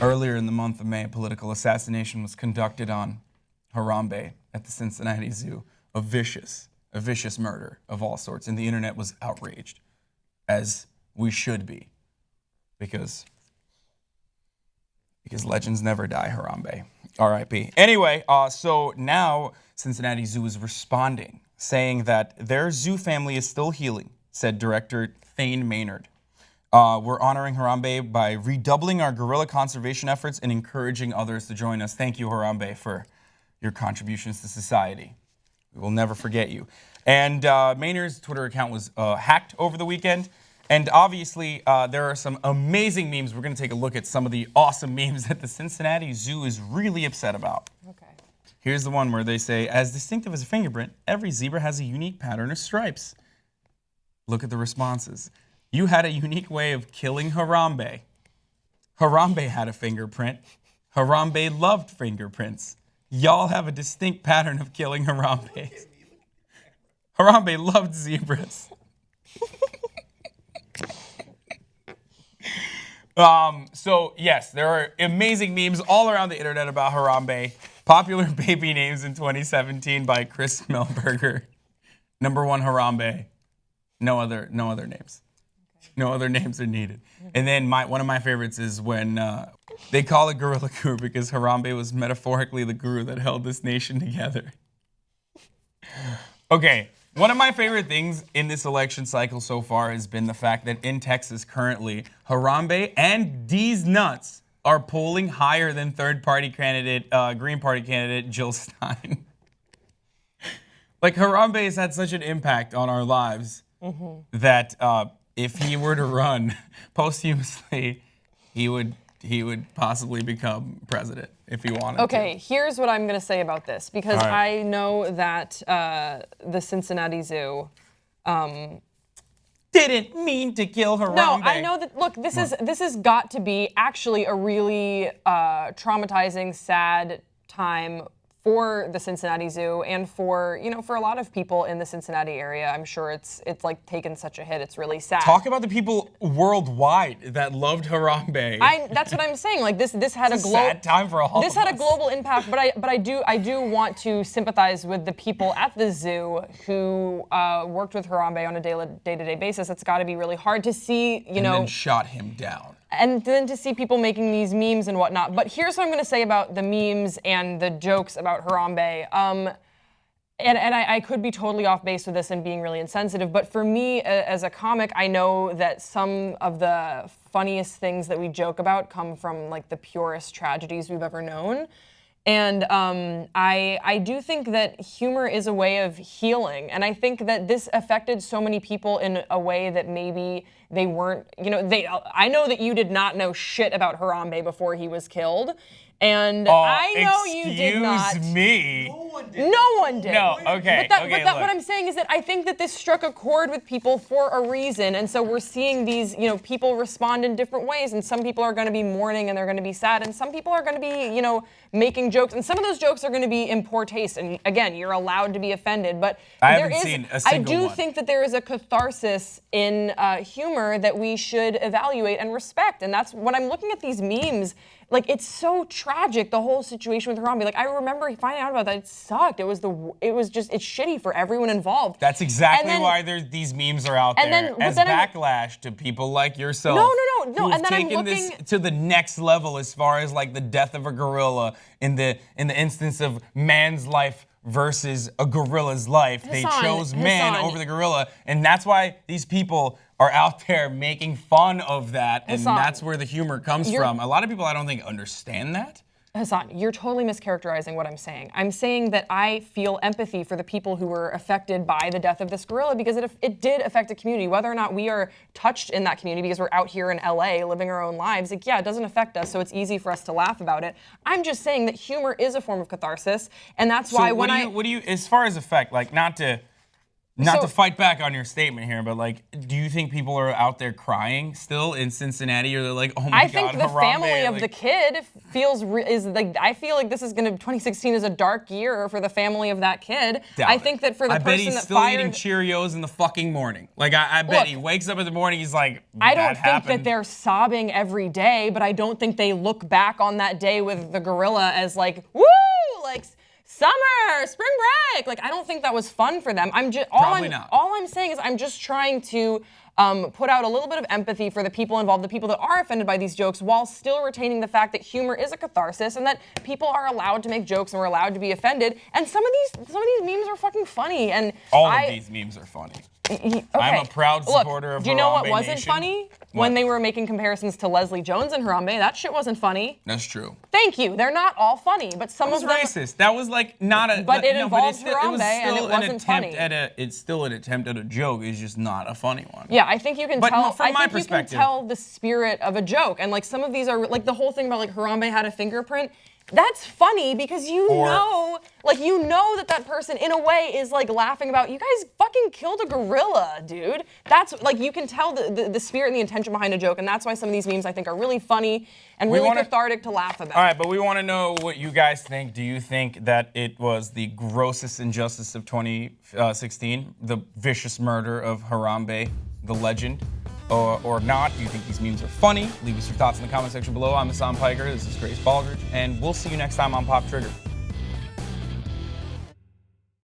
Earlier in the month of May, a political assassination was conducted on Harambe at the Cincinnati Zoo. A vicious murder of all sorts. And the internet was outraged, as we should be, because legends never die, Harambe. R.I.P. Anyway, so now Cincinnati Zoo is responding, saying that their zoo family is still healing, said director Thane Maynard. We're honoring Harambe by redoubling our gorilla conservation efforts and encouraging others to join us. Thank you, Harambe, for your contributions to society. We will never forget you. And Maynard's Twitter account was hacked over the weekend. And obviously, there are some amazing memes. We're going to take a look at some of the awesome memes that the Cincinnati Zoo is really upset about. Okay. Here's the one where they say, as distinctive as a fingerprint, every zebra has a unique pattern of stripes. Look at the responses. You had a unique way of killing Harambe. Harambe had a fingerprint. Harambe loved fingerprints. Y'all have a distinct pattern of killing Harambe. Harambe loved zebras. So yes, there are amazing memes all around the internet about Harambe. Popular baby names in 2017 by Chris Melberger. Number 1, Harambe. No other names. No other names are needed. And then one of my favorites is when they call it Gorilla Guru because Harambe was metaphorically the guru that held this nation together. Okay, one of my favorite things in this election cycle so far has been the fact that in Texas currently, Harambe and these nuts are polling higher than third-party candidate, Green Party candidate Jill Stein. Like, Harambe has had such an impact on our lives that if he were to run posthumously, he would possibly become president if he wanted to. Okay, here's what I'm going to say about this, because I know that the Cincinnati Zoo didn't mean to kill Harambe. No, I know that. Look, this has got to be actually a really traumatizing, sad time for the Cincinnati Zoo and for a lot of people in the Cincinnati area. I'm sure it's like taken such a hit. It's really sad. Talk about the people worldwide that loved Harambe. That's what I'm saying. Like this had a sad time for all This of had us. a global impact, but I do want to sympathize with the people at the zoo who worked with Harambe on a day-to-day basis. It's got to be really hard to see, and then shot him down. And then to see people making these memes and whatnot. But here's what I'm going to say about the memes and the jokes about Harambe. And I could be totally off base with this and being really insensitive, but for me, as a comic, I know that some of the funniest things that we joke about come from like the purest tragedies we've ever known. And I do think that humor is a way of healing. And I think that this affected so many people in a way that maybe they weren't, I know that you did not know shit about Harambe before he was killed. And I know you did not. Excuse me. No one did. No, okay. But what I'm saying is that I think that this struck a chord with people for a reason. And so we're seeing these, people respond in different ways. And some people are going to be mourning and they're going to be sad. And some people are going to be, making jokes. And some of those jokes are going to be in poor taste. And again, you're allowed to be offended. But I do think that there is a catharsis in humor that we should evaluate and respect. And that's when I'm looking at these memes. Like, it's so tragic, the whole situation with Harambe. Like, I remember finding out about that. It sucked. It's shitty for everyone involved. That's exactly why these memes are out there as backlash to people like yourself. No. Who've taken this to the next level as far as like the death of a gorilla in the instance of man's life versus a gorilla's life. They chose man over the gorilla, and that's why these people are out there making fun of that, and that's where the humor comes from. A lot of people, I don't think, understand that. Hassan, you're totally mischaracterizing what I'm saying. I'm saying that I feel empathy for the people who were affected by the death of this gorilla because it did affect a community. Whether or not we are touched in that community because we're out here in LA living our own lives, it doesn't affect us, so it's easy for us to laugh about it. I'm just saying that humor is a form of catharsis, and that's why as far as effect, like not to Not So- to fight back on your statement here, but like, do you think people are out there crying still in Cincinnati, or they're like, oh my I God, think the Harambe, family of like- the kid is like. I feel like this is gonna 2016 is a dark year for the family of that kid. Doubt I it. think that for the I bet person he's that still fired, eating Cheerios in the fucking morning. Like, I bet Look, he wakes up in the morning, he's like, I don't that think that happened. they're sobbing every day, but I don't think they look back on that day with the gorilla as like, woo, like summer, spring break. Like, I don't think that was fun for them. Probably not. All I'm saying is I'm just trying to put out a little bit of empathy for the people involved, the people that are offended by these jokes, while still retaining the fact that humor is a catharsis and that people are allowed to make jokes and we're allowed to be offended. And some of these memes are fucking funny. And All of these memes are funny. Okay. I'm a proud supporter Look, of do you know what Harambe wasn't Nation. funny? What? When they were making comparisons to Leslie Jones and Harambe, that shit wasn't funny. That's true. Thank you. They're not all funny, but some It was of them. racist. That was like not a. But it no, involved it's still, Harambe, was and it still an wasn't attempt funny. at a. It's still an attempt at a joke. It's just not a funny one. Yeah, I think you can But tell. from my I think you can perspective- tell the spirit of a joke, and like some of these are like the whole thing about like Harambe had a fingerprint. That's funny because you know that person in a way is like laughing about you guys fucking killed a gorilla, dude. That's like you can tell the spirit and the intention behind a joke, and that's why some of these memes I think are really funny and really cathartic to laugh about. All right, but we want to know what you guys think. Do you think that it was the grossest injustice of 2016, the vicious murder of Harambe, the legend, or not? Do you think these memes are funny? Leave us your thoughts in the comment section below. I'm Hassan Piker. This is Grace Baldridge, and we'll see you next time on Pop Trigger.